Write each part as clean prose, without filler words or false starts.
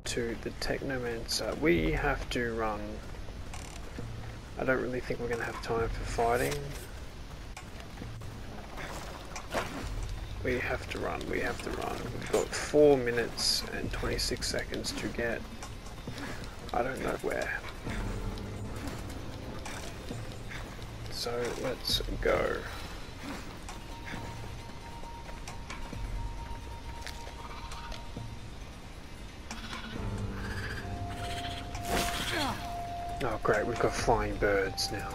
to the Technomancer. We have to run. I don't really think we're going to have time for fighting. We have to run, we have to run. We've got 4 minutes and 26 seconds to get, I don't know where. So let's go. Oh great, we've got flying birds now.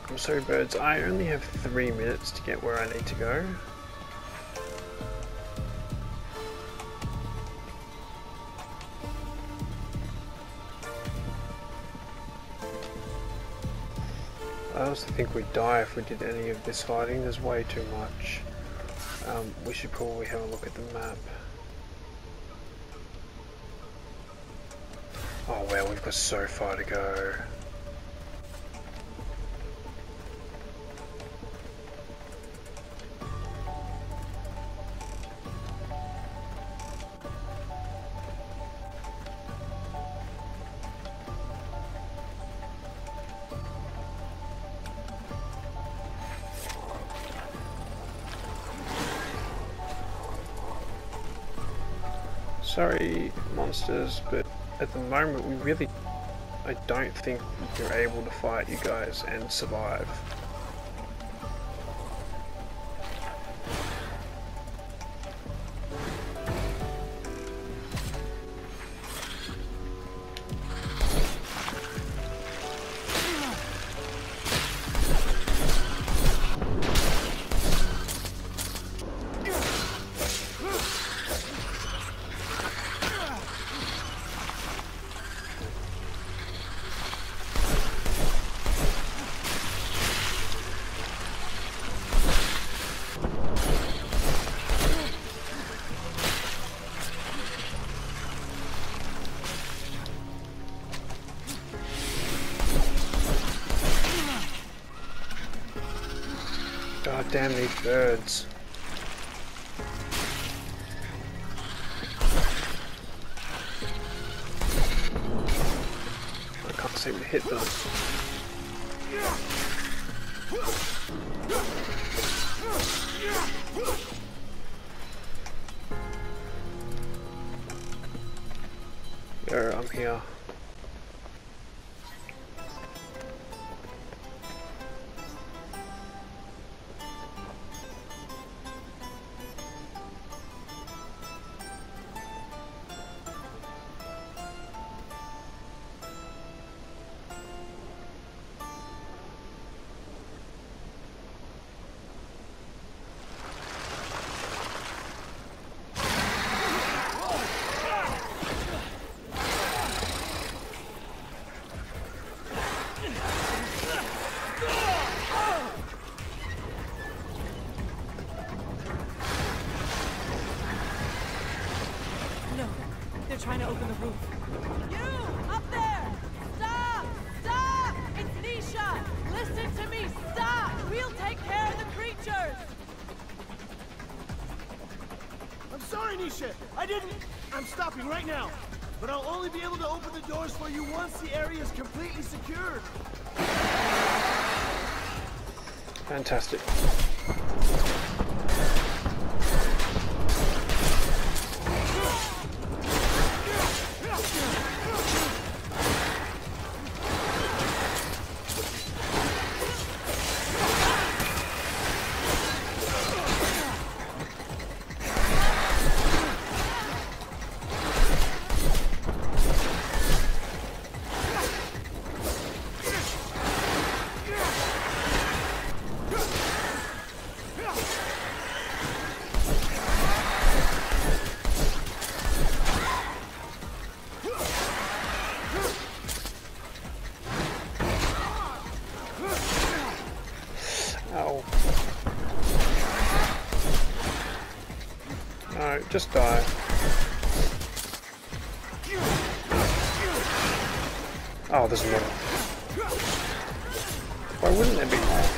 I'm sorry birds, I only have 3 minutes to get where I need to go. I also think we'd die if we did any of this fighting. There's way too much. We should probably have a look at the map. Oh wow, we've got so far to go. Sorry, monsters, but at the moment I don't think you're able to fight you guys and survive. God damn these birds. I can't seem to hit them. Yo, I'm here. They're trying to open the roof. You! Up there! Stop! Stop! It's Nisha! Listen to me! Stop! We'll take care of the creatures! I'm sorry, Nisha! I didn't... I'm stopping right now. But I'll only be able to open the doors for you once the area is completely secured. Fantastic. No, just die. Oh, there's more. Why wouldn't there be more?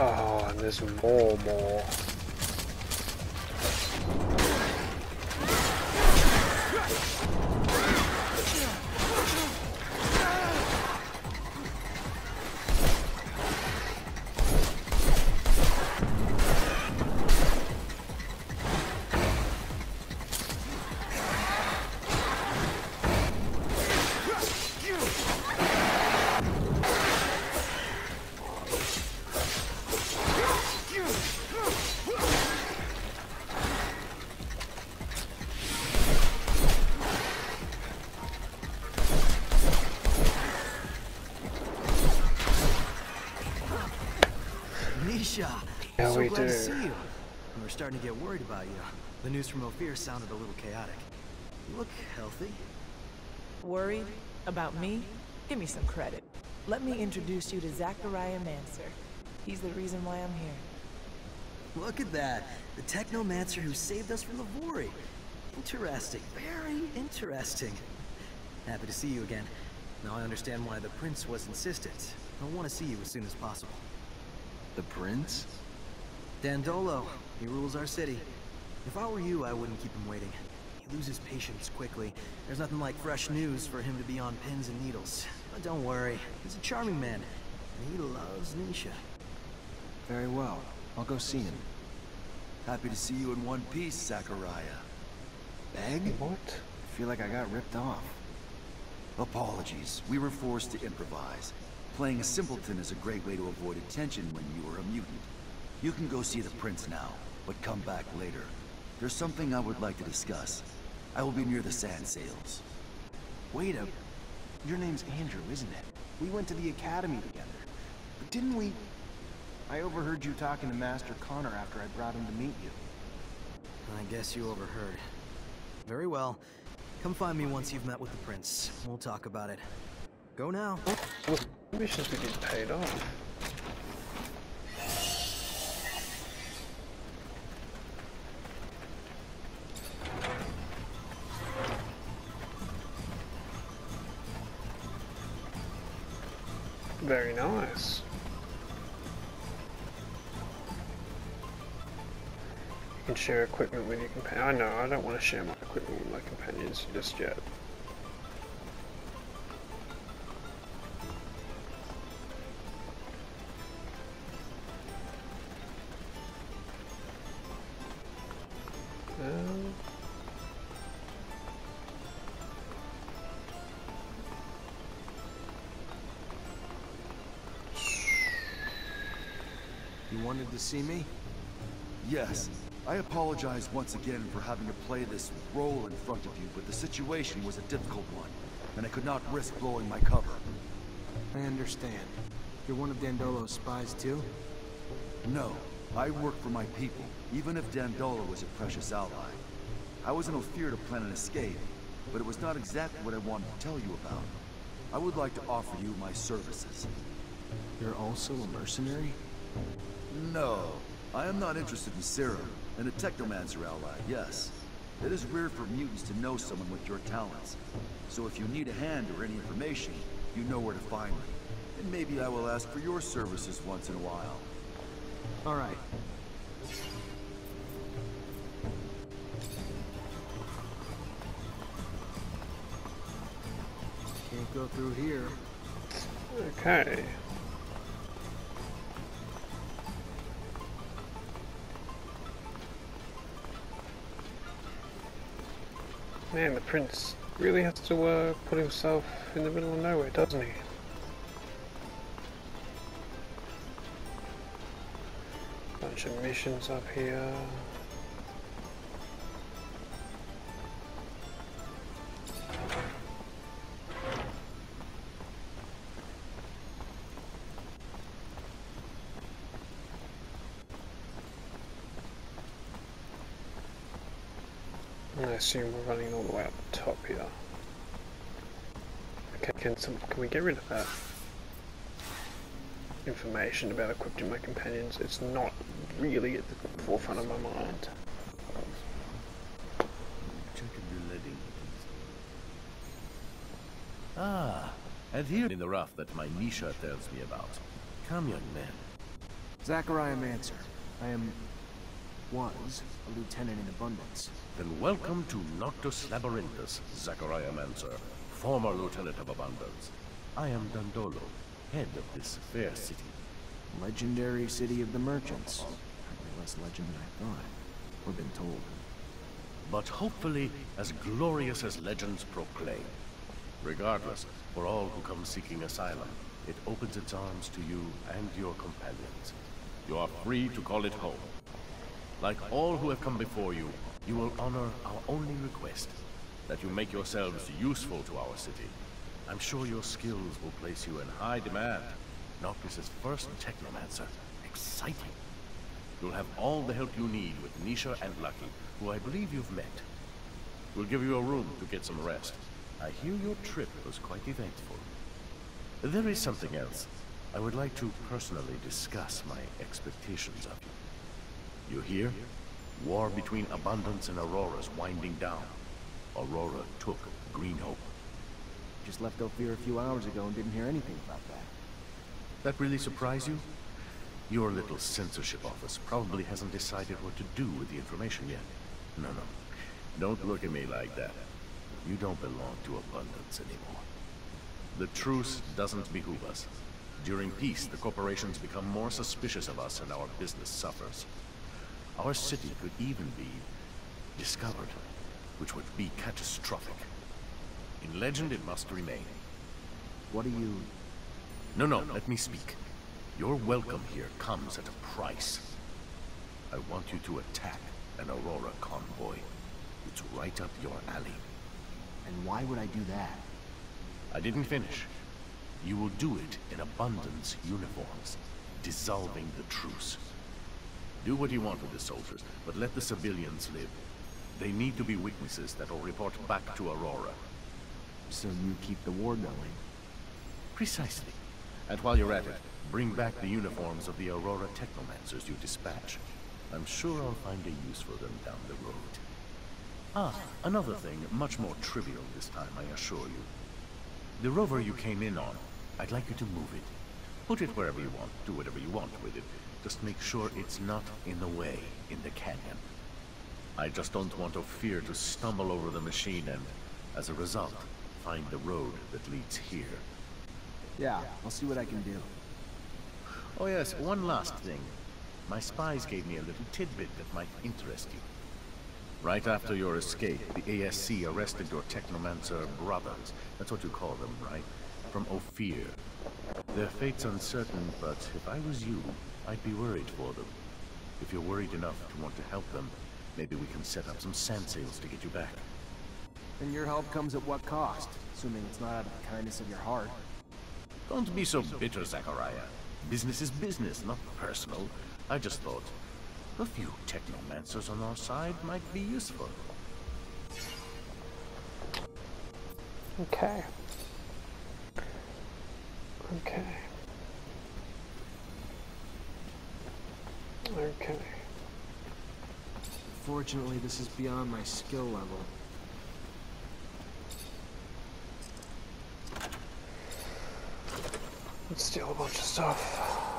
Oh, and there's more. Nisha, Yeah, so we glad do. to see you. We were starting to get worried about you. The news from Ophir sounded a little chaotic. You look healthy. Worried? About me? Give me some credit. Let me introduce you to Technomancer. He's the reason why I'm here. Look at that. The Technomancer who saved us from the Vori. Interesting. Very interesting. Happy to see you again. Now I understand why the Prince was insistent. I want to see you as soon as possible. The Prince? Dandolo. He rules our city. If I were you, I wouldn't keep him waiting. He loses patience quickly. There's nothing like fresh news for him to be on pins and needles. But don't worry. He's a charming man. And he loves Nisha. Very well. I'll go see him. Happy to see you in one piece, Zachariah. Beg? What? I feel like I got ripped off. Apologies. We were forced to improvise. Playing a simpleton is a great way to avoid attention when you are a mutant. You can go see the Prince now, but come back later. There's something I would like to discuss. I will be near the sand sails. Wait a... Your name's Andrew, isn't it? We went to the academy together. But didn't we... I overheard you talking to Master Connor after I brought him to meet you. I guess you overheard. Very well. Come find me once you've met with the Prince. We'll talk about it. Go now. Well, missions we get paid off. Very nice. You can share equipment with your companion. I know, I don't want to share my equipment with my companions just yet. You wanted to see me? Yes. I apologize once again for having to play this role in front of you, but the situation was a difficult one, and I could not risk blowing my cover. I understand. You're one of Dandolo's spies too? No, I work for my people, even if Dandolo was a precious ally. I was in Ophir to plan an escape, but it was not exactly what I wanted to tell you about. I would like to offer you my services. You're also a mercenary? No, I am not interested in serum, and a Technomancer ally, yes. It is rare for mutants to know someone with your talents. So if you need a hand or any information, you know where to find me. And maybe I will ask for your services once in a while. All right. Can't go through here. Okay. Man, the Prince really has to put himself in the middle of nowhere, doesn't he? Bunch of missions up here. I assume we're running all the way up the top here. Okay, can we get rid of that information about equipping my companions? It's not really at the forefront of my mind. Ah, and here in the rough that my Nisha tells me about. Come, young man. Zachariah Mancer. was a lieutenant in Abundance. Then welcome to Noctis Labyrinthus, Zachariah Mancer, former lieutenant of Abundance. I am Dandolo, head of this fair city. Legendary city of the merchants. Hardly less legend than I thought, or been told. But hopefully as glorious as legends proclaim. Regardless, for all who come seeking asylum, it opens its arms to you and your companions. You are free to call it home. Like all who have come before you, you will honor our only request, that you make yourselves useful to our city. I'm sure your skills will place you in high demand. Noctis' first Technomancer. Exciting. You'll have all the help you need with Nisha and Lucky, who I believe you've met. We'll give you a room to get some rest. I hear your trip was quite eventful. There is something else. I would like to personally discuss my expectations of you. You hear? War between Abundance and Aurora's winding down. Aurora took Green Hope. Just left Ophir a few hours ago and didn't hear anything about that. That really surprise you? Your little censorship office probably hasn't decided what to do with the information yet. No. Don't look at me like that. You don't belong to Abundance anymore. The truce doesn't behoove us. During peace, the corporations become more suspicious of us and our business suffers. Our city could even be discovered, which would be catastrophic. In legend, it must remain. What are you... No, let me speak. Your welcome here comes at a price. I want you to attack an Aurora convoy. It's right up your alley. And why would I do that? I didn't finish. You will do it in Abundance uniforms, dissolving the truce. Do what you want with the soldiers, but let the civilians live. They need to be witnesses that will report back to Aurora. So you keep the war going? Precisely. And while you're at it, bring back the uniforms of the Aurora Technomancers you dispatch. I'm sure I'll find a use for them down the road. Ah, another thing, much more trivial this time, I assure you. The rover you came in on, I'd like you to move it. Put it wherever you want, do whatever you want with it. Just make sure it's not in the way in the canyon. I just don't want Ophir to stumble over the machine and, as a result, find the road that leads here. Yeah, I'll see what I can do. Oh yes, one last thing. My spies gave me a little tidbit that might interest you. Right after your escape, the ASC arrested your Technomancer brothers. That's what you call them, right? From Ophir. Their fate's uncertain, but if I was you, I'd be worried for them. If you're worried enough to want to help them, maybe we can set up some sand sails to get you back. And your help comes at what cost? Assuming it's not out of the kindness of your heart. Don't be so bitter, Zachariah. Business is business, not personal. I just thought a few Technomancers on our side might be useful. Okay. Fortunately, this is beyond my skill level. Let's steal a bunch of stuff.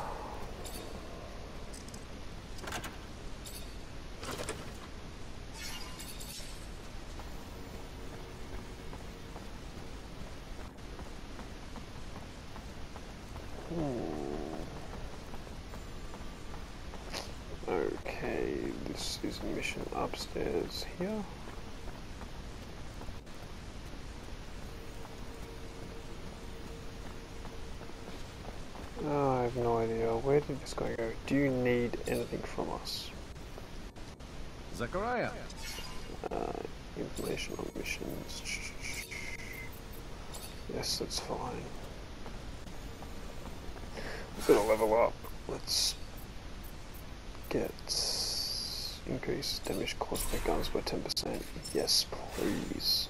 Okay, this is a mission upstairs here. Oh, I have no idea. Where did this guy go? Do you need anything from us? Zachariah! Information on missions. Yes, that's fine. We're gonna level up. Let's get increase damage caused by guns by 10%. Yes, please.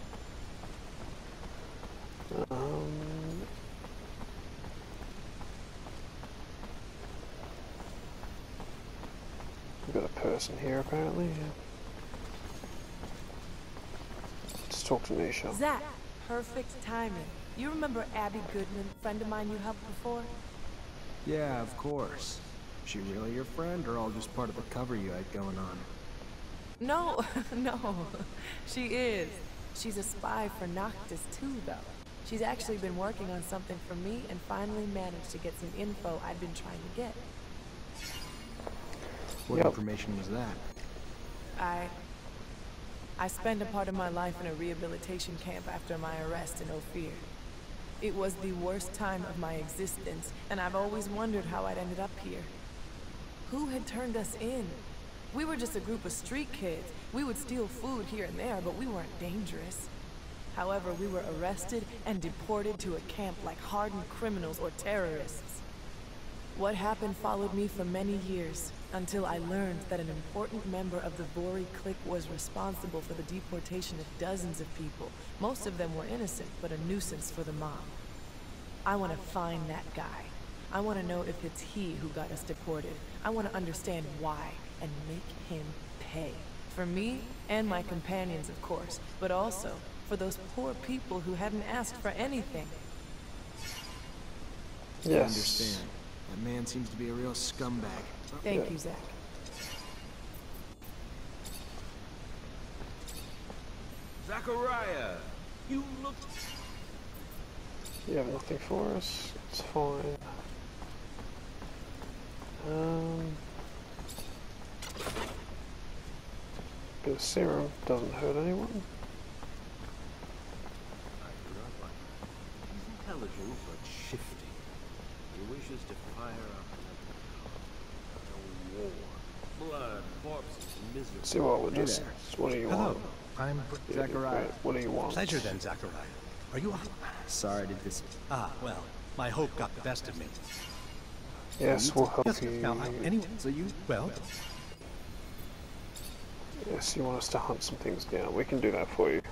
We've got a person here apparently. Yeah. Let's talk to Nisha. Zach, perfect timing. You remember Abby Goodman, friend of mine you helped before? Yeah, of course. She really your friend, or all just part of the cover you had going on? No, no, she is. She's a spy for Noctis too, though. She's actually been working on something for me and finally managed to get some info I'd been trying to get. What information was that? I spent a part of my life in a rehabilitation camp after my arrest in Ophir. It was the worst time of my existence, and I've always wondered how I'd ended up here. Who had turned us in? We were just a group of street kids. We would steal food here and there, but we weren't dangerous. However, we were arrested and deported to a camp like hardened criminals or terrorists. What happened followed me for many years, until I learned that an important member of the Vori clique was responsible for the deportation of dozens of people. Most of them were innocent, but a nuisance for the mob. I want to find that guy. I want to know if it's he who got us deported. I want to understand why, and make him pay. For me, and my companions, of course, but also for those poor people who hadn't asked for anything. Yes. I understand. That man seems to be a real scumbag. Thank you, Zach. Zachariah, you look... You have nothing for us. It's fine. Bit of serum doesn't hurt anyone. He's intelligent but shifty. He wishes to fire up a war. Blood, corpses, and misery. See what we'll just. What do you want? Hello, I'm Zachariah. What do you want? Pleasure then, Zachariah. Are you up? Sorry, did this... Ah, well, my hope got the best of me. Yes, we'll help Yes, you. now, anyway, So you... well, Yes, you want us to hunt some things down. We can do that for you.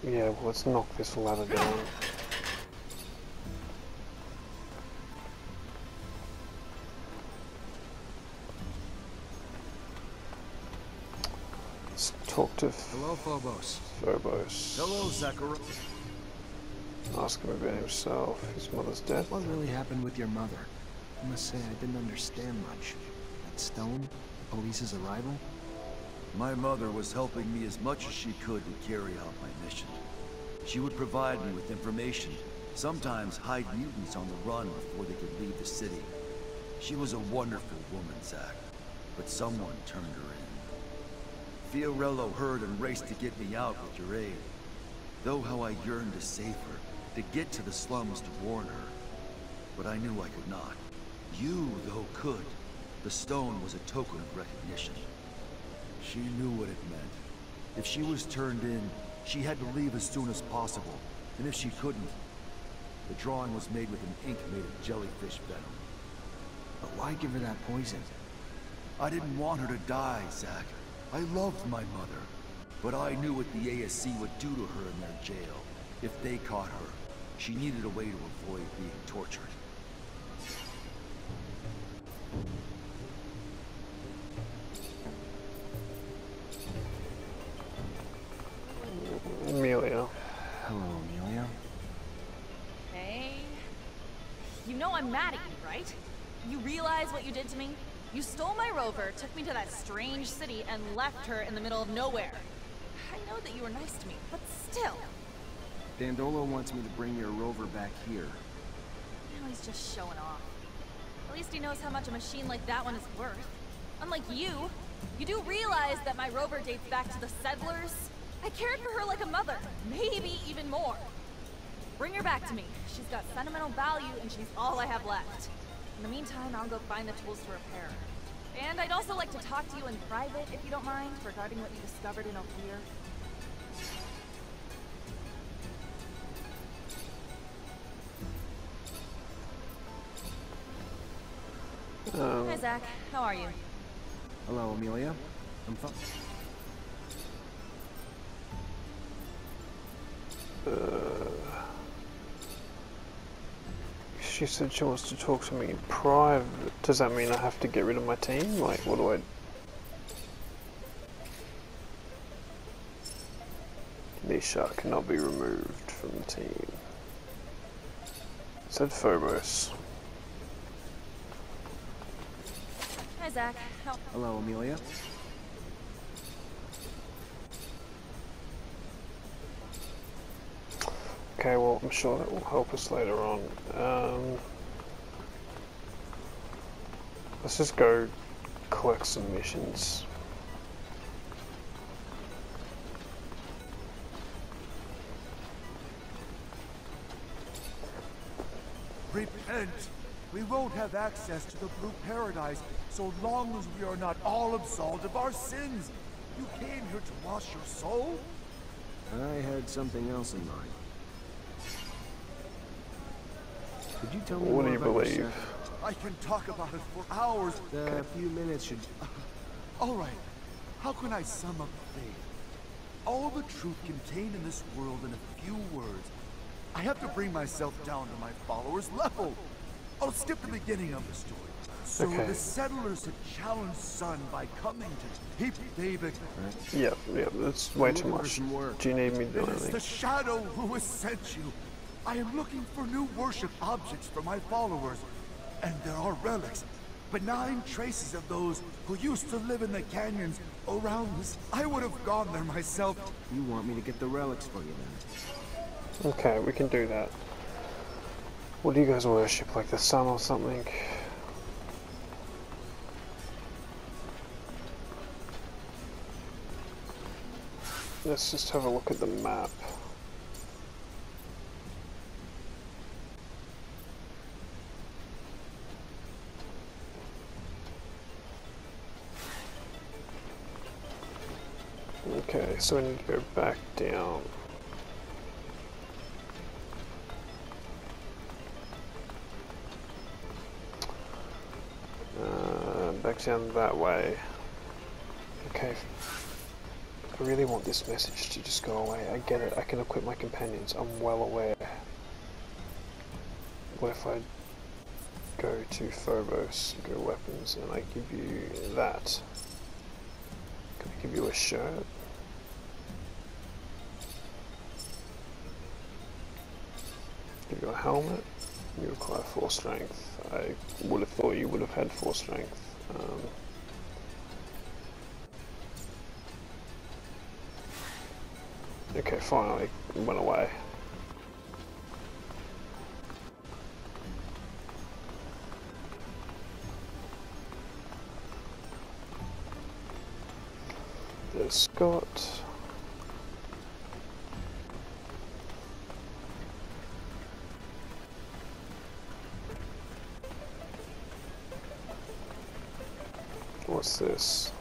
Yeah, well, let's knock this ladder down. Let's talk to Hello, Phobos. Phobos. Hello, Zachariah. Ask him about himself, his mother's death. What really happened with your mother? I must say, I didn't understand much. That stone? The police's arrival? My mother was helping me as much as she could to carry out my mission. She would provide me with information, sometimes hide mutants on the run before they could leave the city. She was a wonderful woman, Zach, but someone turned her in. Fiorello heard and raced to get me out with your aid. Though how I yearned to save her, to get to the slums to warn her. But I knew I could not. You, though, could. The stone was a token of recognition. She knew what it meant. If she was turned in, she had to leave as soon as possible. And if she couldn't, the drawing was made with an ink made of jellyfish venom. But why give her that poison? I didn't want her to die, Zach. I loved my mother. But I knew what the ASC would do to her in their jail. If they caught her, she needed a way to avoid being tortured. Amelia. Hello, Amelia. Hey. You know I'm mad at you, right? You realize what you did to me? You stole my rover, took me to that strange city, and left her in the middle of nowhere. I know that you were nice to me, but still. Dandolo wants me to bring your rover back here. Now he's just showing off. At least he knows how much a machine like that one is worth. Unlike you do realize that my rover dates back to the settlers? I cared for her like a mother, maybe even more. Bring her back to me. She's got sentimental value and she's all I have left. In the meantime, I'll go find the tools to repair her. And I'd also like to talk to you in private, if you don't mind, regarding what you discovered in Ophir. Hi, Zach. How are you? Hello, Amelia. I'm fine. She said she wants to talk to me in private. Does that mean I have to get rid of my team? Like, what do I... Nisha cannot be removed from the team. Said Phobos. Hi, Zach. How... Hello, Amelia. Okay, well, I'm sure that will help us later on. Let's just go collect some missions. Repent! We won't have access to the Blue Paradise so long as we are not all absolved of our sins. You came here to wash your soul? I had something else in mind. Could you tell me What more do you about believe? I can talk about it for hours. A few minutes should... All right. How can I sum up faith? All the truth contained in this world in a few words. I have to bring myself down to my followers' level. I'll skip the beginning of the story. So the settlers had challenged Sun by coming to keep David. Yep, that's way too much. Do you need me to do It is anything? the shadow who has sent you. I am looking for new worship objects for my followers. And there are relics, benign traces of those who used to live in the canyons around this. I would have gone there myself. You want me to get the relics for you then? Okay, we can do that. What do you guys worship, like the sun or something? Let's just have a look at the map. Okay, so we need to go back down. Back down that way. Okay. I really want this message to just go away. I get it. I can equip my companions. I'm well aware. What if I go to Phobos, go weapons, and I give you that? Can I give you a shirt? Give you a helmet? You require 4 strength. I would have thought you would have had 4 strength. Okay, finally, it went away. There's Scott. What's this?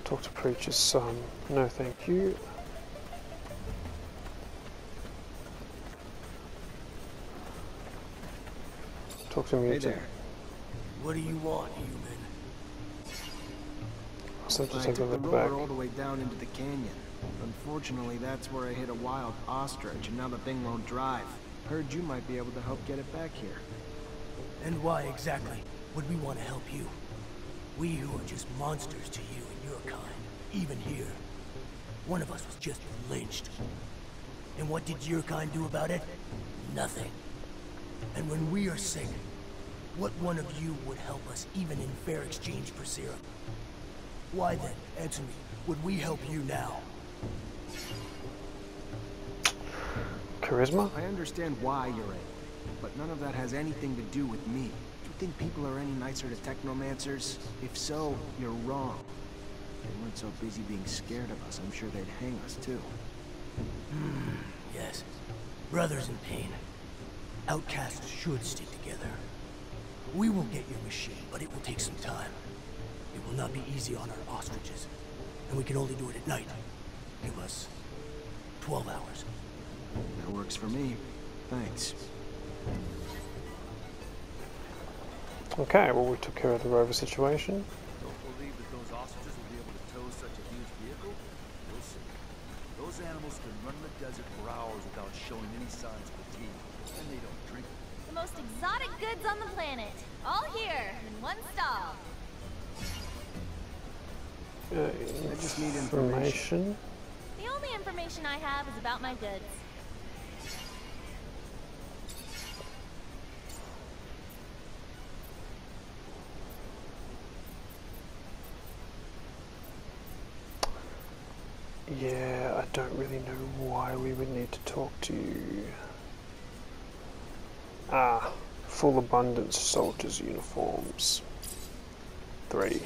Talk to Preacher's son. No, thank you. Talk to Mutant. Hey there. What do you want, human? So to I take a took the look back. rover all the way down into the canyon. Unfortunately, that's where I hit a wild ostrich, and now the thing won't drive. Heard you might be able to help get it back here. And why exactly would we want to help you? We who are just monsters to you and your kind, even here. One of us was just lynched. And what did your kind do about it? Nothing. And when we are sick, what one of you would help us even in fair exchange for serum? Why then, answer me, would we help you now? Charisma? I understand why you're angry, but none of that has anything to do with me. Do you think people are any nicer to Technomancers? If so, you're wrong. They weren't so busy being scared of us, I'm sure they'd hang us too. Yes. Brothers in pain. Outcasts should stick together. We will get your machine, but it will take some time. It will not be easy on our ostriches. And we can only do it at night. Give us 12 hours. That works for me. Thanks. Okay, well we took care of the rover situation. Don't believe that those ostriches will be able to tow such a huge vehicle? We'll see. Those animals can run in the desert for hours without showing any signs of fatigue, and they don't drink. The most exotic goods on the planet. All here, in one stall. I just need information. The only information I have is about my goods. Yeah, I don't really know why we would need to talk to you. Ah, full abundance soldiers' uniforms. 3.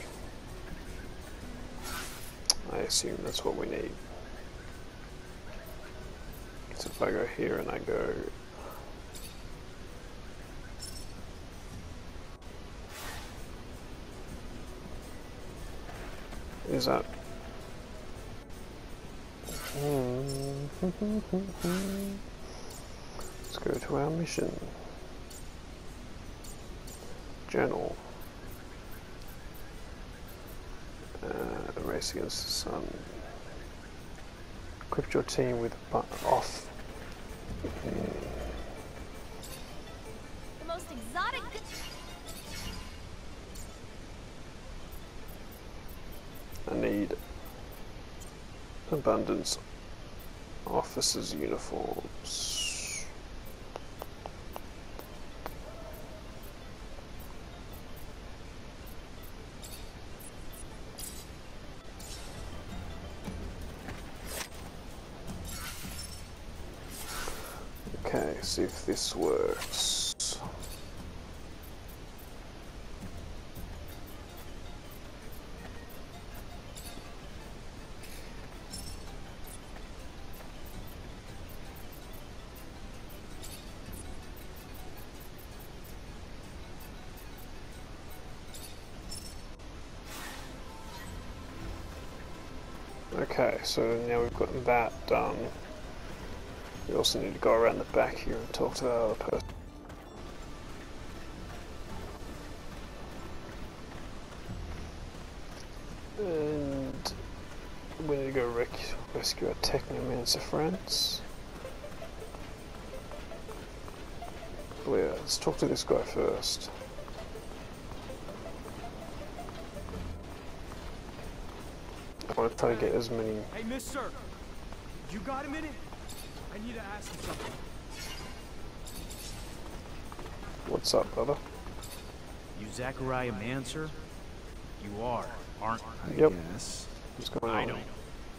I assume that's what we need. So if I go here and I go... Is that... Let's go to our mission. Journal. Race against the sun. Equip your team with off. The most exotic. I need abundance officers' uniforms. Okay, see if this works. Okay, so now we've got that done. We also need to go around the back here and talk to that other person. And we need to go rescue our Technomancer friends. Oh yeah, let's talk to this guy first. I want to try to get as many... Hey, mister! You got a minute? I need to ask you something. What's up, brother? You Zachariah Mancer? You are, aren't you? Yep. Yes. What's going on? I know.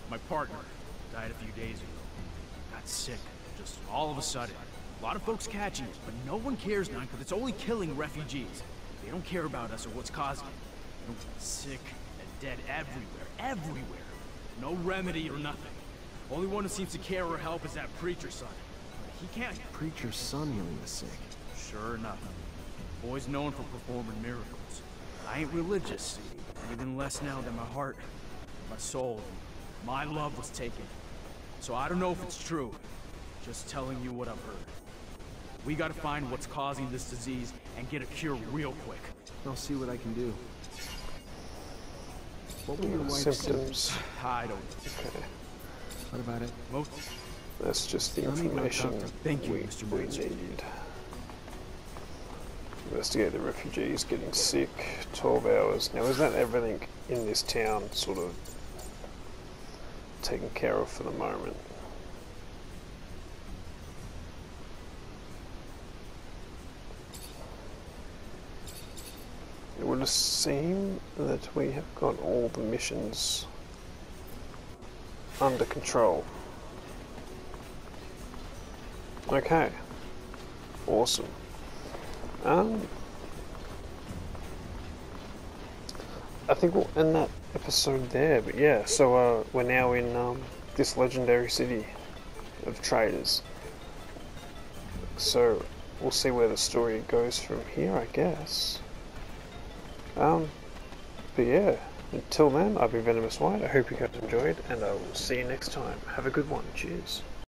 My partner died a few days ago. Got sick, just all of a sudden. A lot of folks catching it, but no one cares now because it's only killing refugees. They don't care about us or what's causing it. No, sick and dead everywhere. No remedy or nothing. Only one who seems to care or help is that preacher son. He can't. Preacher's son healing the sick. Sure enough. Boy's known for performing miracles. I ain't religious, even less now than my heart, my soul, my love was taken. So I don't know if it's true. Just telling you what I've heard. We gotta find what's causing this disease and get a cure real quick. I'll see what I can do. What were your wife's symptoms? I don't. Okay. What about it? Most. That's just the Let me go information talk to- Thank you, we Mr. Mancer. need. Investigate the refugees getting sick. 12 hours. Now, is that everything in this town sort of taken care of for the moment? It would seem that we have got all the missions under control. Okay. Awesome. I think we'll end that episode there, but yeah, so we're now in this legendary city of traders. So we'll see where the story goes from here, I guess. But yeah, until then, I've been Venomous White. I hope you guys enjoyed, and I will see you next time. Have a good one. Cheers.